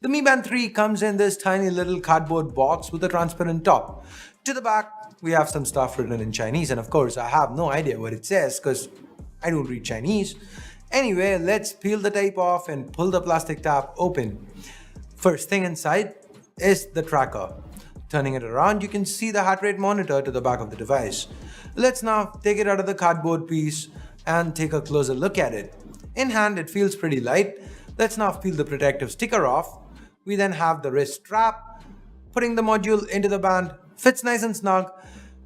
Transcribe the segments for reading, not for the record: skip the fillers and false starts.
The Mi Band 3 comes in this tiny little cardboard box with a transparent top. To the back, we have some stuff written in Chinese, and of course, I have no idea what it says because I don't read Chinese. Anyway, let's peel the tape off and pull the plastic tab open. First thing inside is the tracker. Turning it around, you can see the heart rate monitor to the back of the device. Let's now take it out of the cardboard piece and take a closer look at it. In hand, it feels pretty light. Let's now peel the protective sticker off. We then have the wrist strap. Putting the module into the band fits nice and snug.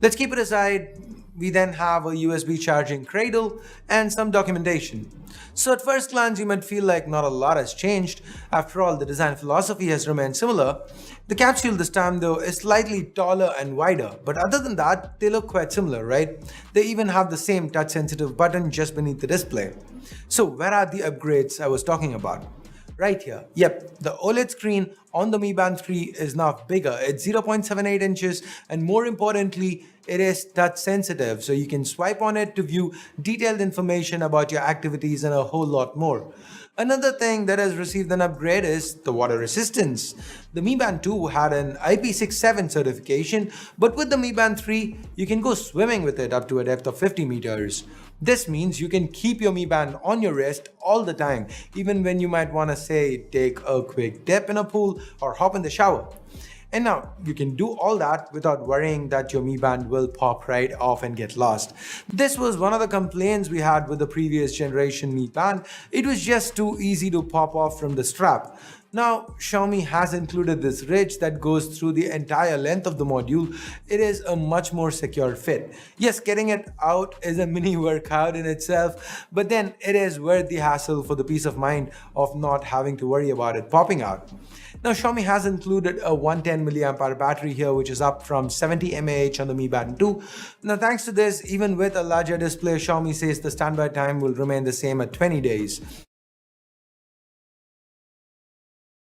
Let's keep it aside. We then have a USB charging cradle and some documentation. So at first glance, you might feel like not a lot has changed. After all, the design philosophy has remained similar. The capsule this time though is slightly taller and wider, but other than that, they look quite similar, right? They even have the same touch sensitive button just beneath the display. So where are the upgrades I was talking about? Right here. Yep, the OLED screen on the Mi Band 3 is now bigger. It's 0.78 inches, and more importantly, it is touch sensitive, so you can swipe on it to view detailed information about your activities and a whole lot more. Another thing that has received an upgrade is the water resistance. The Mi Band 2 had an IP67 certification, but with the Mi Band 3, you can go swimming with it up to a depth of 50 meters. This means you can keep your Mi Band on your wrist all the time, even when you might want to say take a quick dip in a pool or hop in the shower. And now you can do all that without worrying that your Mi Band will pop right off and get lost. This was one of the complaints we had with the previous generation Mi Band. It was just too easy to pop off from the strap. Now Xiaomi has included this ridge that goes through the entire length of the module. It is a much more secure fit. Yes, getting it out is a mini workout in itself, but then it is worth the hassle for the peace of mind of not having to worry about it popping out. Now Xiaomi has included a 110 mAh battery here, which is up from 70 mAh on the Mi Band 2. Now thanks to this, even with a larger display, Xiaomi says the standby time will remain the same at 20 days.